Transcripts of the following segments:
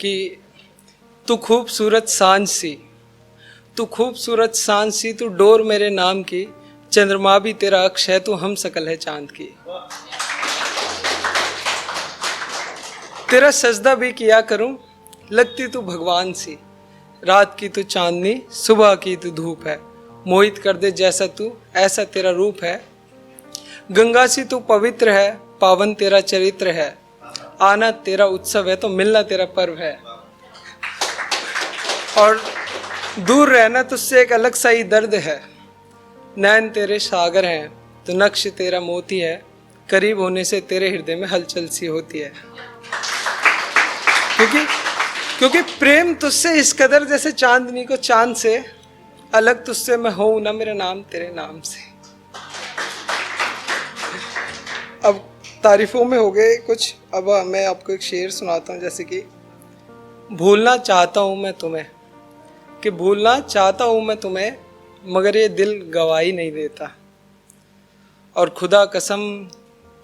कि तू खूबसूरत सांझ सी, तू खूबसूरत सांझ सी, तू डोर मेरे नाम की, चंद्रमा भी तेरा अक्ष है, तू हम शकल है चांद की। तेरा सजदा भी किया करूं, लगती तू भगवान सी, रात की तू चांदनी, सुबह की तू धूप है, मोहित कर दे जैसा तू, ऐसा तेरा रूप है। गंगा सी तू पवित्र है, पावन तेरा चरित्र है, आना तेरा उत्सव है तो मिलना तेरा पर्व है। और दूर रहना तुझसे एक अलग सा ही दर्द है, नैन तेरे सागर हैं तो नक्श तेरा मोती है, करीब होने से तेरे हृदय में हलचल सी होती है। क्योंकि प्रेम तुझसे इस कदर, जैसे चांदनी को चांद से, अलग तुझसे मैं हूं ना मेरा नाम तेरे नाम से। अब तारीफों में हो गए कुछ, अब मैं आपको एक शेर सुनाता हूँ। जैसे कि भूलना चाहता हूँ मैं तुम्हें, कि भूलना चाहता हूँ मैं तुम्हें, मगर ये दिल गवाही नहीं देता, और खुदा कसम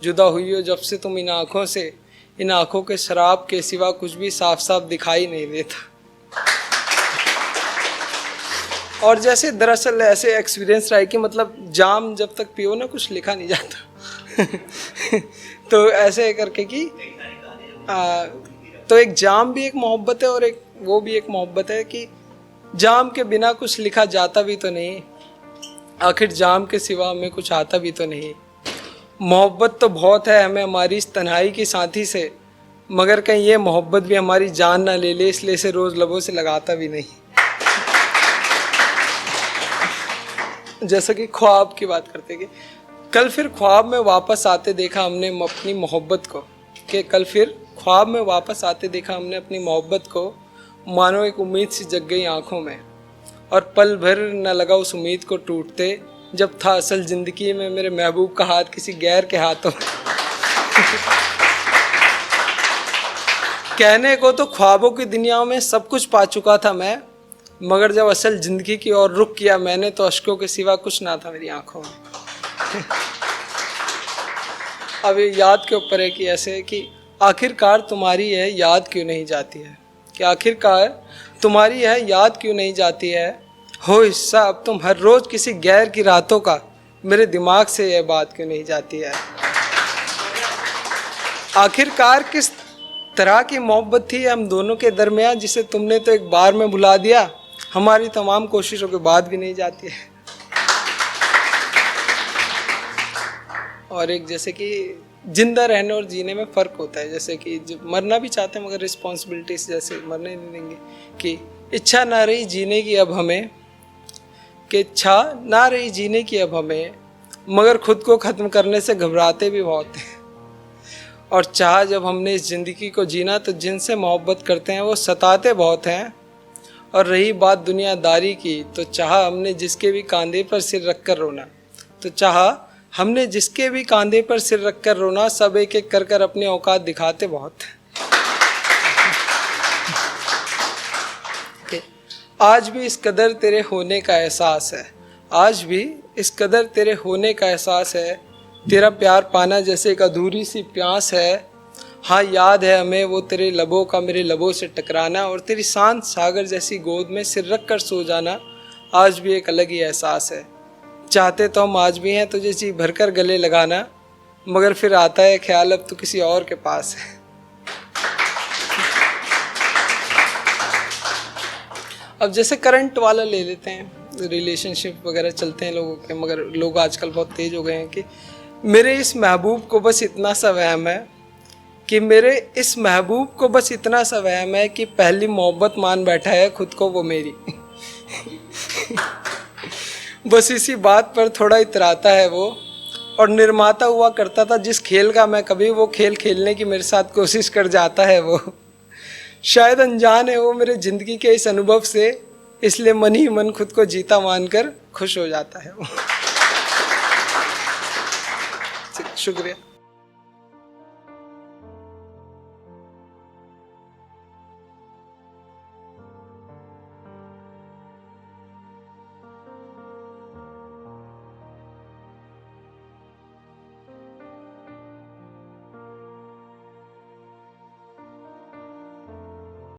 जुदा हुई हो जब से तुम इन आँखों से, इन आँखों के शराब के सिवा कुछ भी साफ साफ दिखाई नहीं देता। और जैसे दरअसल ऐसे एक्सपीरियंस रहा है कि मतलब जाम जब तक पियो ना कुछ लिखा नहीं जाता। तो ऐसे करके कि तो एक जाम भी एक मोहब्बत है और एक वो भी एक मोहब्बत है कि जाम के बिना कुछ लिखा जाता भी तो नहीं, आखिर जाम के सिवा हमें कुछ आता भी तो नहीं। मोहब्बत तो बहुत है हमें हमारी इस तन्हाई की साथी से, मगर कहीं ये मोहब्बत भी हमारी जान ना ले ले, इसलिए इसे रोज़ लबों से लगाता भी नहीं। जैसा कि ख्वाब की बात करते कि कल फिर ख्वाब में वापस आते देखा हमने अपनी मोहब्बत को, कि कल फिर ख्वाब में वापस आते देखा हमने अपनी मोहब्बत को, मानो एक उम्मीद सी जग गई आंखों में, और पल भर न लगा उस उम्मीद को टूटते, जब था असल जिंदगी में मेरे महबूब का हाथ किसी गैर के हाथों में। कहने को तो ख्वाबों की दुनिया में सब कुछ पा चुका था मैं, मगर जब असल जिंदगी की ओर रुख किया मैंने, तो अश्कों के सिवा कुछ ना था मेरी आंखों में। अब ये याद के ऊपर है कि ऐसे कि आखिरकार तुम्हारी है याद क्यों नहीं जाती है, कि आखिरकार तुम्हारी है याद क्यों नहीं जाती है, हो हिस्सा अब तुम हर रोज़ किसी गैर की रातों का, मेरे दिमाग से यह बात क्यों नहीं जाती है। आखिरकार किस तरह की मोहब्बत थी हम दोनों के दरमियान, जिसे तुमने तो एक बार में भुला दिया, हमारी तमाम कोशिशों के बाद भी नहीं जाती है। और एक जैसे कि जिंदा रहने और जीने में फ़र्क होता है, जैसे कि मरना भी चाहते हैं मगर रिस्पॉन्सिबिलिटीज जैसे मरने नहीं देंगे, कि इच्छा ना रही जीने की अब हमें, कि इच्छा ना रही जीने की अब हमें, मगर खुद को ख़त्म करने से घबराते भी बहुत हैं। और चाह जब हमने इस ज़िंदगी को जीना, तो जिनसे मोहब्बत करते हैं वो सताते बहुत हैं। और रही बात दुनियादारी की, तो चाह हमने जिसके भी कंधे पर सिर रख कर रोना, तो चाह हमने जिसके भी कंधे पर सिर रख कर रोना, सब एक एक कर कर अपने औकात दिखाते बहुत हैं। आज भी इस कदर तेरे होने का एहसास है, आज भी इस कदर तेरे होने का एहसास है, तेरा प्यार पाना जैसे एक अधूरी सी प्यास है। हाँ याद है हमें वो तेरे लबों का मेरे लबों से टकराना, और तेरी शांत सागर जैसी गोद में सिर रख कर सो जाना, आज भी एक अलग ही एहसास है। चाहते तो हम आज भी हैं तुझे जी भर कर गले लगाना, मगर फिर आता है ख्याल अब तो किसी और के पास है। अब जैसे करंट वाला ले लेते हैं, रिलेशनशिप वगैरह चलते हैं लोगों के, मगर लोग आजकल बहुत तेज हो गए हैं कि मेरे इस महबूब को बस इतना सा वहम है, कि मेरे इस महबूब को बस इतना सा वहम है कि पहली मोहब्बत मान बैठा है खुद को वो मेरी। बस इसी बात पर थोड़ा इतराता है वो, और निर्माता हुआ करता था जिस खेल का मैं कभी, वो खेल खेलने की मेरे साथ कोशिश कर जाता है वो। शायद अनजान है वो मेरे ज़िंदगी के इस अनुभव से, इसलिए मन ही मन खुद को जीता मानकर खुश हो जाता है वो। शुक्रिया।